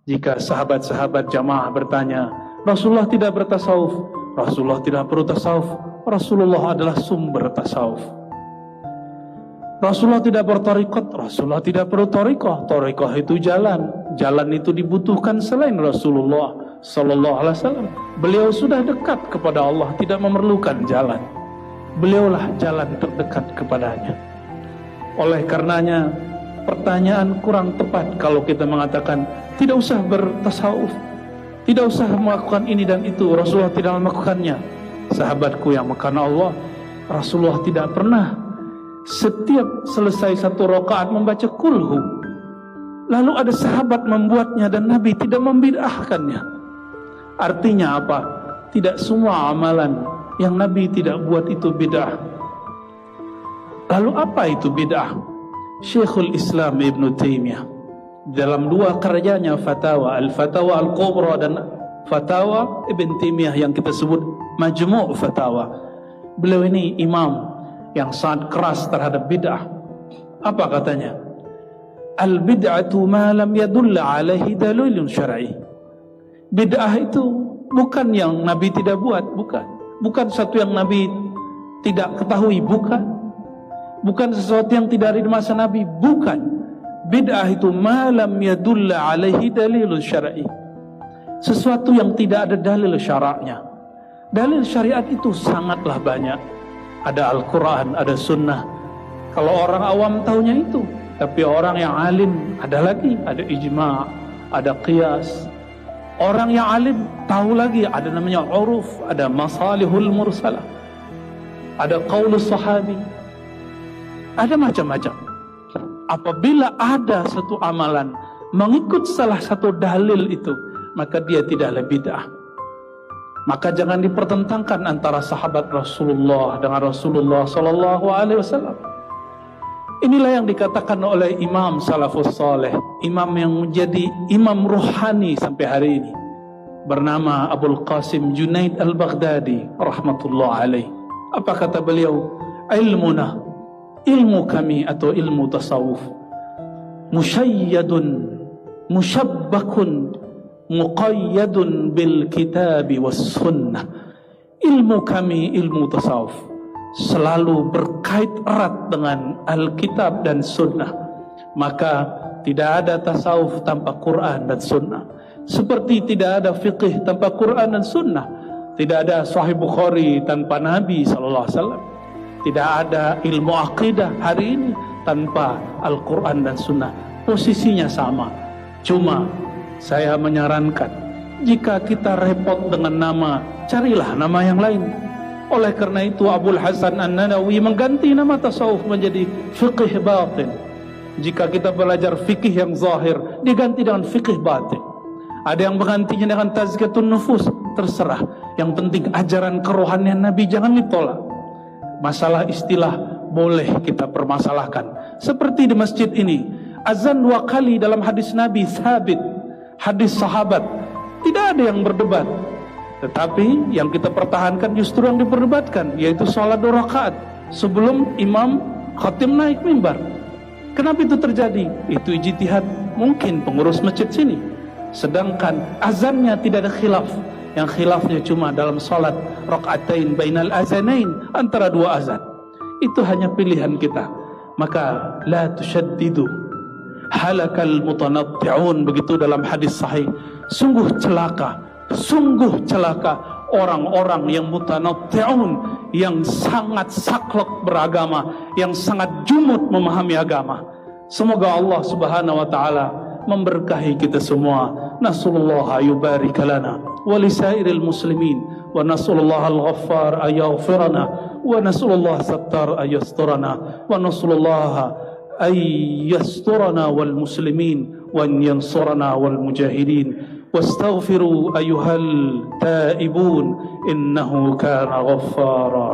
Jika sahabat-sahabat jamaah bertanya, Rasulullah tidak bertasawuf, Rasulullah tidak perlu tasawuf, Rasulullah adalah sumber tasawuf. Rasulullah tidak bertariqat, Rasulullah tidak perlu tariqah. Tariqah itu jalan, jalan itu dibutuhkan selain Rasulullah sallallahu alaihi wasallam. Beliau sudah dekat kepada Allah, tidak memerlukan jalan. Beliaulah jalan terdekat kepadanya. Oleh karenanya, pertanyaan kurang tepat kalau kita mengatakan tidak usah bertasawuf, tidak usah melakukan ini dan itu, Rasulullah tidak melakukannya. Sahabatku yang makanan Allah, Rasulullah tidak pernah setiap selesai satu rakaat membaca kulhu. Lalu ada sahabat membuatnya dan Nabi tidak membid'ahkannya. Artinya apa? Tidak semua amalan yang Nabi tidak buat itu bid'ah. Lalu apa itu bid'ah? Syekhul Islam Ibn Taimiyah dalam dua karyanya Fatawa, Al-Fatawa Al-Kubra dan Fatawa Ibn Taimiyah yang kita sebut Majmu' Fatawa. Beliau ini imam yang sangat keras terhadap bid'ah. Apa katanya? Al-bid'atu ma lam yadulla alaihi dalilun syar'i. Bid'ah itu bukan yang Nabi tidak buat, bukan satu yang Nabi tidak ketahui, bukan sesuatu yang tidak ada di masa Nabi, bukan. Bid'ah itu ma lam yadulla alaihi dalilun syar'i, sesuatu yang tidak ada dalil syaraknya. Dalil syariat itu sangatlah banyak. Ada Al-Quran, ada Sunnah. Kalau orang awam tahunya itu, tapi orang yang alim ada lagi, ada ijma', ada qiyas. Orang yang alim tahu lagi, ada namanya uruf, ada masalihul mursalah, ada qaulus sahabi, ada macam-macam. Apabila ada satu amalan mengikut salah satu dalil itu, maka dia tidaklah bid'ah. Maka jangan dipertentangkan antara sahabat Rasulullah dengan Rasulullah sallallahu alaihi wasallam. Inilah yang dikatakan oleh Imam Salafus Saleh, imam yang menjadi imam ruhani sampai hari ini, bernama Abul Qasim Junaid Al-Baghdadi rahmatullah alaih. Apa kata beliau? Ilmuna, ilmu kami atau ilmu tasawuf, musyayyadun musyabbakun muqayyadun bil kitabi was sunnah. Ilmu kami, ilmu tasawuf, selalu berkait erat dengan Alkitab dan Sunnah. Maka tidak ada tasawuf tanpa Quran dan Sunnah, seperti tidak ada fiqh tanpa Quran dan Sunnah. Tidak ada Sahih Bukhari tanpa Nabi SAW. Tidak ada ilmu akidah hari ini tanpa Al-Quran dan Sunnah. Posisinya sama. Cuma saya menyarankan, jika kita repot dengan nama, carilah nama yang lain. Oleh karena itu Abul Hasan An-Nanawi mengganti nama tasawuf menjadi fiqh batin. Jika kita belajar fikih yang zahir, diganti dengan fikih batin. Ada yang menggantinya dengan tazkiyatun nufus, terserah. Yang penting ajaran kerohanian Nabi jangan ditolak. Masalah istilah boleh kita permasalahkan. Seperti di masjid ini, azan 2 kali dalam hadis Nabi sabit, hadis sahabat, tidak ada yang berdebat. Tetapi yang kita pertahankan justru yang diperdebatkan, yaitu sholat 2 rakaat sebelum imam khatib naik mimbar. Kenapa itu terjadi? Itu ijtihad mungkin pengurus masjid sini. Sedangkan azannya tidak ada khilaf. Yang khilafnya cuma dalam sholat rakaatain bainal azanain, antara 2 azan. Itu hanya pilihan kita. Maka la tushaddidu halakal mutanatti'un, begitu dalam hadis sahih. Sungguh celaka orang-orang yang mutanatti'un, yang sangat saklek beragama, yang sangat jumud memahami agama. Semoga Allah Subhanahu wa taala memberkahi kita semua. Nasallallahu yubarik lana wa lisairil muslimin, wa nasallallahu al-ghaffar ayaghfirana, wa nasallallahu sattar ayasturana, wa nasallallahu ayasturana wal muslimin wa yansurana wal mujahidin. واستغفروا أيها التائبون إنه كان غفارا.